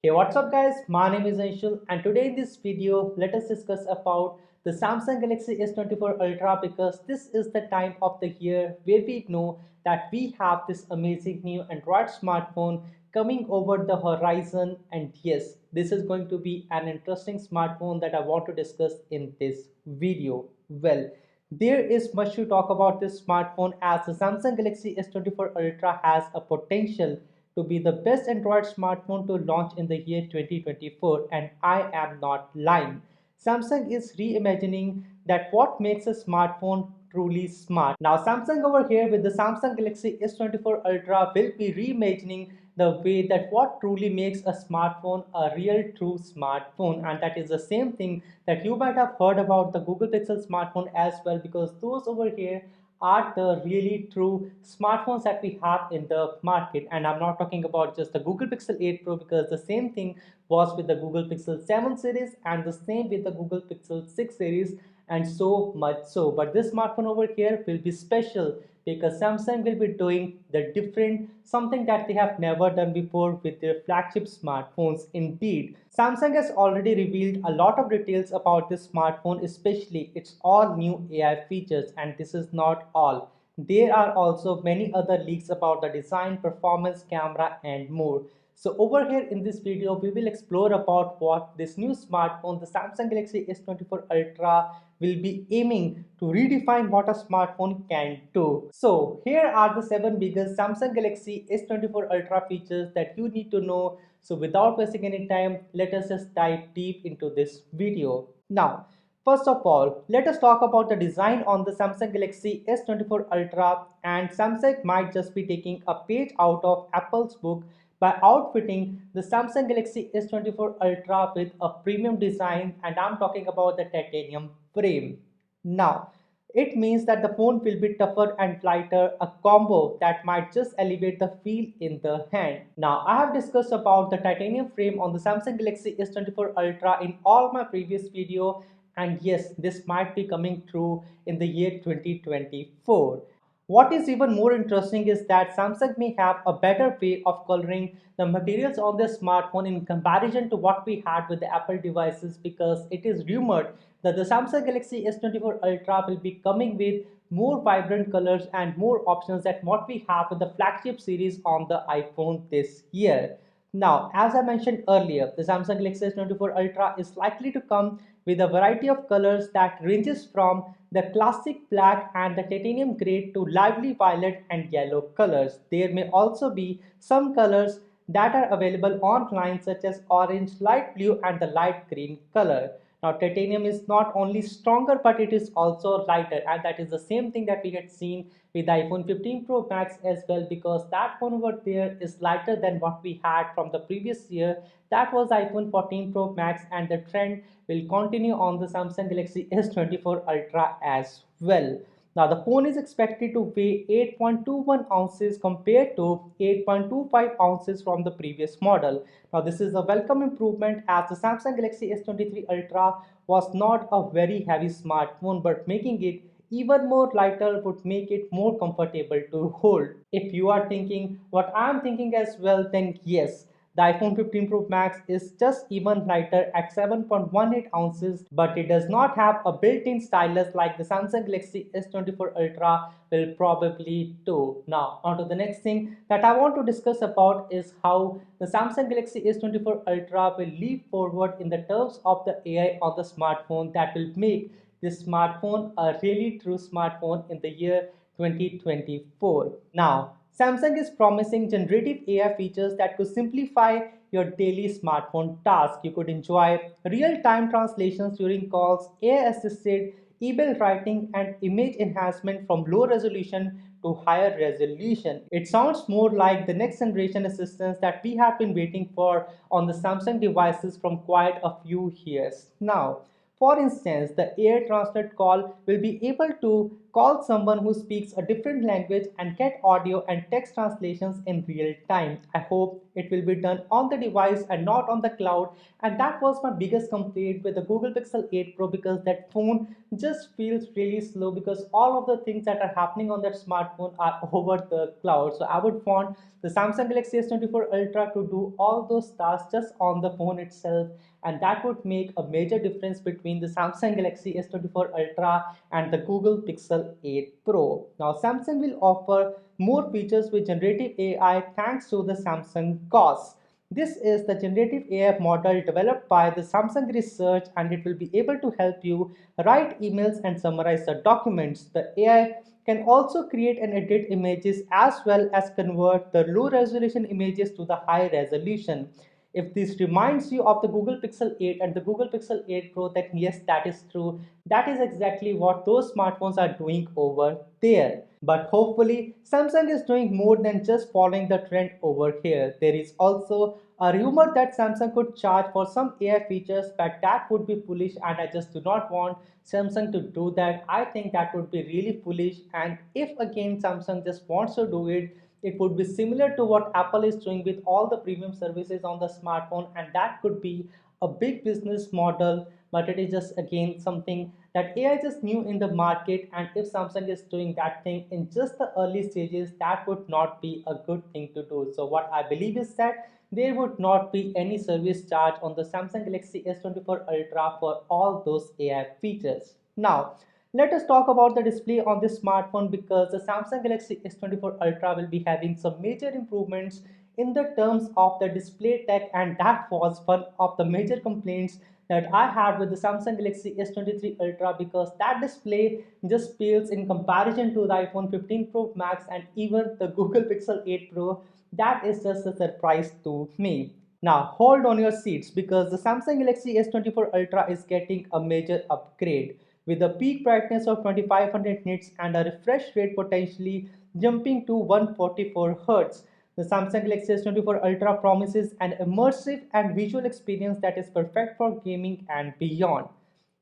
Hey, what's up guys? My name is Anshul and today in this video let us discuss about the Samsung Galaxy S24 Ultra because this is the time of the year where we know that we have this amazing new Android smartphone coming over the horizon, and yes, this is going to be an interesting smartphone that I want to discuss in this video. Well, there is much to talk about this smartphone as the Samsung Galaxy S24 Ultra has a potential to be the best Android smartphone to launch in the year 2024, and I am not lying. Samsung is reimagining that what makes a smartphone truly smart. Now Samsung over here with the Samsung Galaxy S24 Ultra will be reimagining the way that what truly makes a smartphone a real true smartphone, and that is the same thing that you might have heard about the Google Pixel smartphone as well, because those over here are the really true smartphones that we have in the market. And I'm not talking about just the Google Pixel 8 Pro, because the same thing was with the Google Pixel 7 series and the same with the Google Pixel 6 series, and so much so. But this smartphone over here will be special because Samsung will be doing the different something that they have never done before with their flagship smartphones. Indeed, Samsung has already revealed a lot of details about this smartphone, especially its all new AI features, and this is not all. There are also many other leaks about the design, performance, camera, and more. So over here in this video, we will explore about what this new smartphone, the Samsung Galaxy S24 Ultra, will be aiming to redefine what a smartphone can do. So here are the 7 biggest Samsung Galaxy S24 Ultra features that you need to know. So without wasting any time, let us just dive deep into this video. Now, first of all, let us talk about the design on the Samsung Galaxy S24 Ultra, and Samsung might just be taking a page out of Apple's book by outfitting the Samsung Galaxy S24 Ultra with a premium design, and I'm talking about the titanium frame. Now, it means that the phone will be tougher and lighter, a combo that might just elevate the feel in the hand. Now, I have discussed about the titanium frame on the Samsung Galaxy S24 Ultra in all my previous video, and yes, this might be coming true in the year 2024. What is even more interesting is that Samsung may have a better way of coloring the materials on their smartphone in comparison to what we had with the Apple devices, because it is rumored that the Samsung Galaxy S24 Ultra will be coming with more vibrant colors and more options than what we have with the flagship series on the iPhone this year. Now, as I mentioned earlier, the Samsung Galaxy S24 Ultra is likely to come with a variety of colors that ranges from the classic black and the titanium gray to lively violet and yellow colors. There may also be some colors that are available online, such as orange, light blue, and the light green color. Now, titanium is not only stronger but it is also lighter, and that is the same thing that we had seen with the iPhone 15 Pro Max as well, because that phone over there is lighter than what we had from the previous year. That was iPhone 14 Pro Max, and the trend will continue on the Samsung Galaxy S24 Ultra as well. Now, the phone is expected to weigh 8.21 ounces compared to 8.25 ounces from the previous model. Now, this is a welcome improvement as the Samsung Galaxy S23 Ultra was not a very heavy smartphone, but making it even more lighter would make it more comfortable to hold. If you are thinking what I'm thinking as well, then yes, the iPhone 15 Pro Max is just even lighter at 7.18 ounces, but it does not have a built-in stylus like the Samsung Galaxy S24 Ultra will probably do. Now, on to the next thing that I want to discuss about is how the Samsung Galaxy S24 Ultra will leap forward in the terms of the AI on the smartphone that will make this smartphone a really true smartphone in the year 2024. Now, Samsung is promising generative AI features that could simplify your daily smartphone tasks. You could enjoy real-time translations during calls, AI-assisted email writing, and image enhancement from low resolution to higher resolution. It sounds more like the next generation assistants that we have been waiting for on the Samsung devices from quite a few years now. For instance, the Air Translate call will be able to call someone who speaks a different language and get audio and text translations in real time. I hope it will be done on the device and not on the cloud. And that was my biggest complaint with the Google Pixel 8 Pro, because that phone just feels really slow because all of the things that are happening on that smartphone are over the cloud. So I would want the Samsung Galaxy S24 Ultra to do all those tasks just on the phone itself, and that would make a major difference between the Samsung Galaxy S24 Ultra and the Google Pixel 8 Pro. Now, Samsung will offer more features with generative AI thanks to the Samsung COS. This is the generative AI model developed by the Samsung Research, and it will be able to help you write emails and summarize the documents. The AI can also create and edit images as well as convert the low resolution images to the high resolution. If this reminds you of the Google Pixel 8 and the Google Pixel 8 Pro, then yes, that is true. That is exactly what those smartphones are doing over there. But hopefully, Samsung is doing more than just following the trend over here. There is also a rumor that Samsung could charge for some AI features, but that would be foolish, and I just do not want Samsung to do that. I think that would be really foolish, and if again Samsung just wants to do it, it would be similar to what Apple is doing with all the premium services on the smartphone, and that could be a big business model. But it is just again something that AI just new in the market, and if Samsung is doing that thing in just the early stages, that would not be a good thing to do. So what I believe is that there would not be any service charge on the Samsung Galaxy S24 Ultra for all those AI features. Now, let us talk about the display on this smartphone, because the Samsung Galaxy S24 Ultra will be having some major improvements in the terms of the display tech, and that was one of the major complaints that I had with the Samsung Galaxy S23 Ultra, because that display just pales in comparison to the iPhone 15 Pro Max and even the Google Pixel 8 Pro. That is just a surprise to me. Now hold on your seats, because the Samsung Galaxy S24 Ultra is getting a major upgrade with a peak brightness of 2500 nits and a refresh rate potentially jumping to 144 Hz. The Samsung Galaxy S24 Ultra promises an immersive and visual experience that is perfect for gaming and beyond.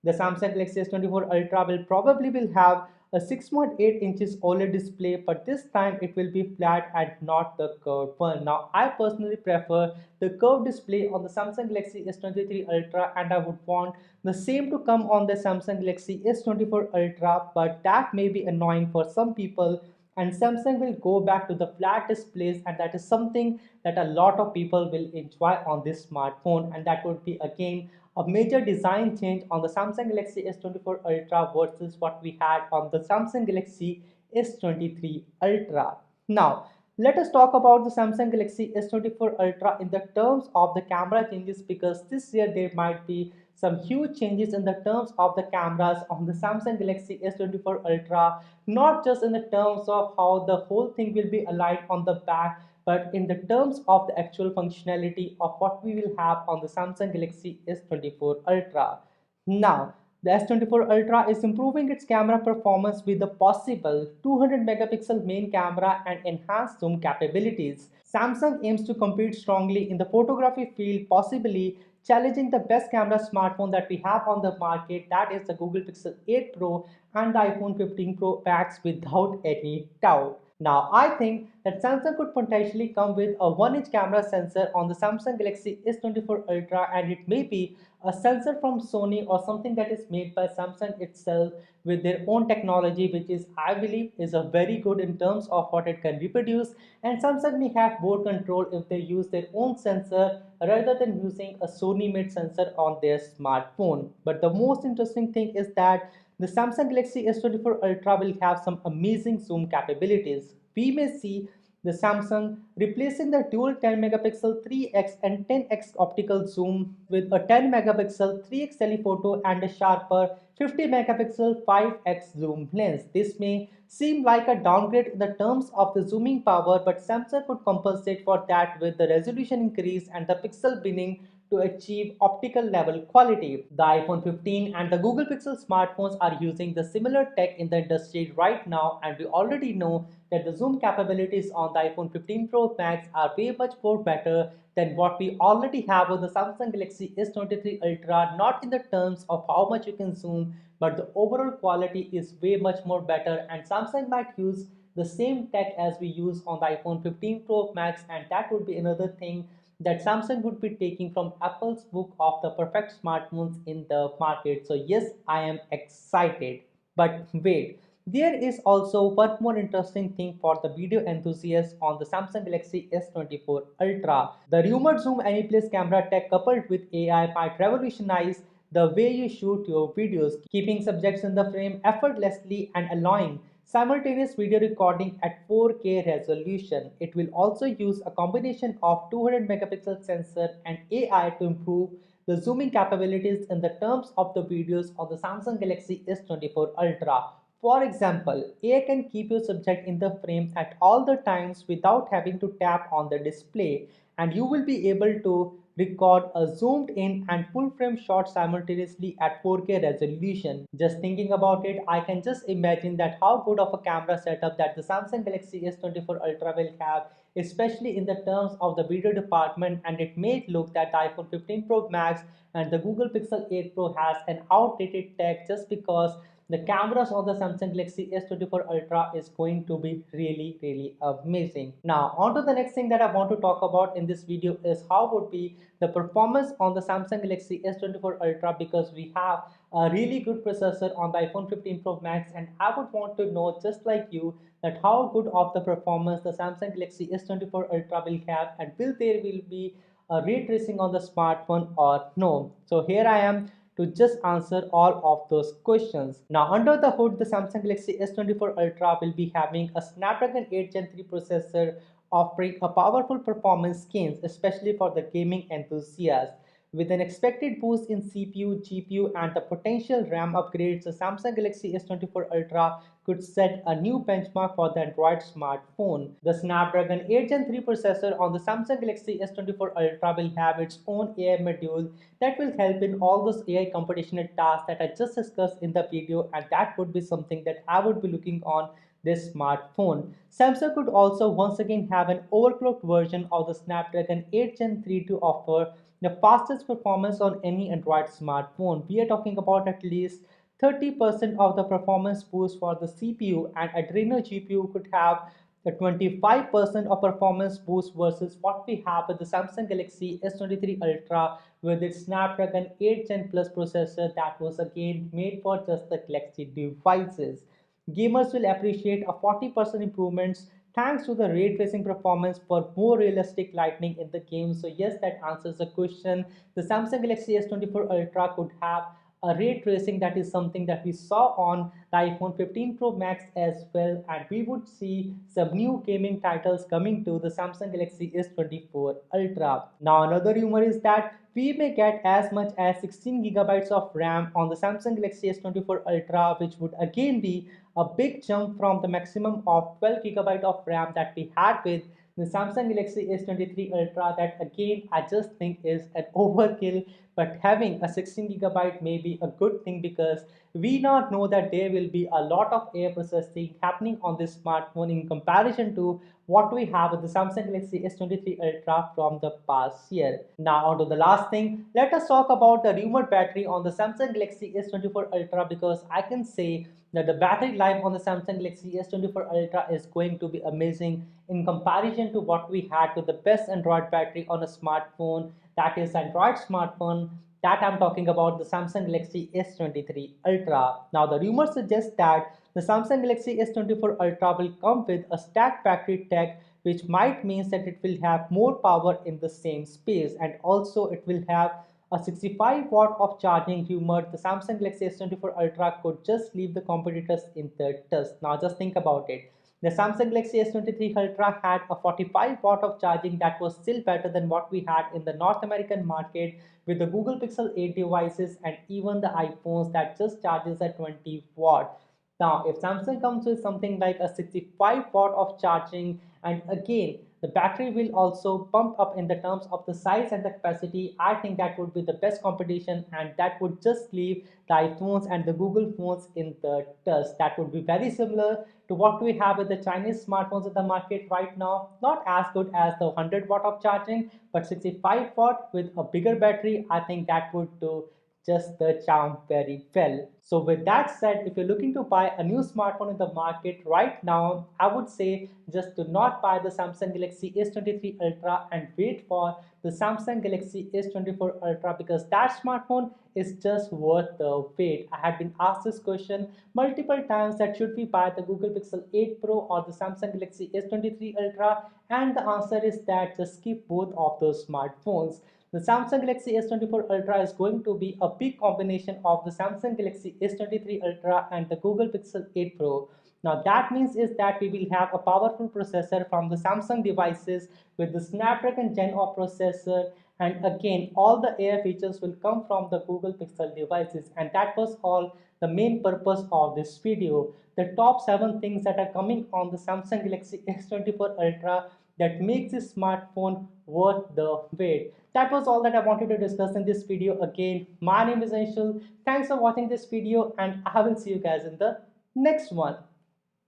The Samsung Galaxy S24 Ultra will have a 6.8 inches OLED display, but this time it will be flat and not the curved one. Now, I personally prefer the curved display on the Samsung Galaxy S23 Ultra, and I would want the same to come on the Samsung Galaxy S24 Ultra, but that may be annoying for some people, and Samsung will go back to the flat displays, and that is something that a lot of people will enjoy on this smartphone, and that would be again a major design change on the Samsung Galaxy S24 Ultra versus what we had on the Samsung Galaxy S23 Ultra. Now, let us talk about the Samsung Galaxy S24 Ultra in the terms of the camera changes, because this year there might be some huge changes in the terms of the cameras on the Samsung Galaxy S24 Ultra, not just in the terms of how the whole thing will be aligned on the back, but in the terms of the actual functionality of what we will have on the Samsung Galaxy S24 Ultra. Now, the S24 Ultra is improving its camera performance with the possible 200 megapixel main camera and enhanced zoom capabilities. Samsung aims to compete strongly in the photography field, possibly challenging the best camera smartphone that we have on the market, that is the Google Pixel 8 Pro and the iPhone 15 Pro Max, without any doubt. Now, I think that Samsung could potentially come with a 1-inch camera sensor on the Samsung Galaxy S24 Ultra, and it may be a sensor from Sony or something that is made by Samsung itself with their own technology, which is, I believe, is a very good in terms of what it can reproduce. And Samsung may have more control if they use their own sensor rather than using a Sony made sensor on their smartphone. But the most interesting thing is that the Samsung Galaxy S24 Ultra will have some amazing zoom capabilities. We may see the Samsung replacing the dual 10 megapixel 3x and 10x optical zoom with a 10 megapixel 3x telephoto and a sharper 50 megapixel 5x zoom lens. This may seem like a downgrade in the terms of the zooming power, but Samsung could compensate for that with the resolution increase and the pixel binning to achieve optical level quality. The iPhone 15 and the Google Pixel smartphones are using the similar tech in the industry right now, and we already know that the zoom capabilities on the iPhone 15 Pro Max are way much more better than what we already have on the Samsung Galaxy S23 Ultra, not in the terms of how much you can zoom, but the overall quality is way much more better, and Samsung might use the same tech as we use on the iPhone 15 Pro Max, and that would be another thing that Samsung would be taking from Apple's book of the perfect smartphones in the market. So yes, I am excited. But wait, there is also one more interesting thing for the video enthusiasts on the Samsung Galaxy S24 Ultra. The rumored zoom anyplace camera tech coupled with AI might revolutionize the way you shoot your videos, keeping subjects in the frame effortlessly and allowing simultaneous video recording at 4K resolution. It will also use a combination of 200 megapixel sensor and AI to improve the zooming capabilities in the terms of the videos on the Samsung Galaxy S24 Ultra. For example, AI can keep your subject in the frame at all the times without having to tap on the display, and you will be able to record a zoomed in and full frame shot simultaneously at 4K resolution. Just thinking about it, I can just imagine that how good of a camera setup that the Samsung Galaxy S24 Ultra will have, especially in the terms of the video department, and it may look that the iPhone 15 Pro Max and the Google Pixel 8 Pro has an outdated tech just because the cameras on the Samsung Galaxy S24 Ultra is going to be really amazing. Now on to the next thing that I want to talk about in this video is how would be the performance on the Samsung Galaxy S24 Ultra, because we have a really good processor on the iPhone 15 Pro Max, and I would want to know just like you that how good of the performance the Samsung Galaxy S24 Ultra will have, and will be a ray tracing on the smartphone or no. So here I am to just answer all of those questions. Now under the hood, the Samsung Galaxy S24 Ultra will be having a Snapdragon 8 Gen 3 processor offering a powerful performance gains, especially for the gaming enthusiast. With an expected boost in CPU, GPU, and the potential RAM upgrades, the Samsung Galaxy S24 Ultra could set a new benchmark for the Android smartphone. The Snapdragon 8 Gen 3 processor on the Samsung Galaxy S24 Ultra will have its own AI module that will help in all those AI computational tasks that I just discussed in the video, and that would be something that I would be looking on this smartphone. Samsung could also once again have an overclocked version of the Snapdragon 8 Gen 3 to offer the fastest performance on any Android smartphone. We are talking about at least 30% of the performance boost for the CPU, and Adreno GPU could have the 25% of performance boost versus what we have with the Samsung Galaxy S23 Ultra with its Snapdragon 8 Gen Plus processor that was again made for just the Galaxy devices. Gamers will appreciate a 40% improvements thanks to the ray tracing performance for more realistic lighting in the game. So yes, that answers the question. The Samsung Galaxy S24 Ultra could have a ray tracing that is something that we saw on the iPhone 15 Pro Max as well, and we would see some new gaming titles coming to the Samsung Galaxy S24 Ultra. Now another rumor is that we may get as much as 16 gigabytes of RAM on the Samsung Galaxy S24 Ultra, which would again be a big jump from the maximum of 12 gigabyte of RAM that we had with the Samsung Galaxy S23 Ultra. That again I just think is an overkill, but having a 16 gigabyte may be a good thing because we now know that there will be a lot of AI processing happening on this smartphone in comparison to what we have with the Samsung Galaxy S23 Ultra from the past year. Now on to the last thing, let us talk about the rumored battery on the Samsung Galaxy S24 Ultra, because I can say that the battery life on the Samsung Galaxy S24 Ultra is going to be amazing in comparison to what we had with the best Android battery on a smartphone, that is Android smartphone that I'm talking about, the Samsung Galaxy S23 Ultra. Now the rumors suggest that the Samsung Galaxy S24 Ultra will come with a stacked battery tech, which might mean that it will have more power in the same space, and also it will have a 65 watt of charging. Rumored the Samsung Galaxy S24 Ultra could just leave the competitors in the dust. Now just think about it. The Samsung Galaxy S23 Ultra had a 45 watt of charging that was still better than what we had in the North American market with the Google Pixel 8 devices and even the iPhones that just charges at 20 watt. Now, if Samsung comes with something like a 65 watt of charging, and again The battery will also bump up in the terms of the size and the capacity. I think that would be the best competition, and that would just leave the iPhones and the Google phones in the dust. That would be very similar to what we have with the Chinese smartphones in the market right now. Not as good as the 100 watt of charging, but 65 watt with a bigger battery. I think that would do just the charm very well. So with that said, if you're looking to buy a new smartphone in the market right now, I would say just do not buy the Samsung Galaxy S23 Ultra and wait for the Samsung Galaxy S24 Ultra, because that smartphone is just worth the wait. I had been asked this question multiple times, that should we buy the Google Pixel 8 Pro or the Samsung Galaxy S23 Ultra, and the answer is that just keep both of those smartphones. The Samsung Galaxy S24 Ultra is going to be a big combination of the Samsung Galaxy S23 Ultra and the Google Pixel 8 Pro. Now that means is that we will have a powerful processor from the Samsung devices with the Snapdragon Gen of processor, and again all the AI features will come from the Google Pixel devices, and that was all the main purpose of this video. The top 7 things that are coming on the Samsung Galaxy S24 Ultra that makes this smartphone worth the wait. That was all that I wanted to discuss in this video. Again, my name is Anshul. Thanks for watching this video, and I will see you guys in the next one.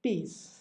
Peace.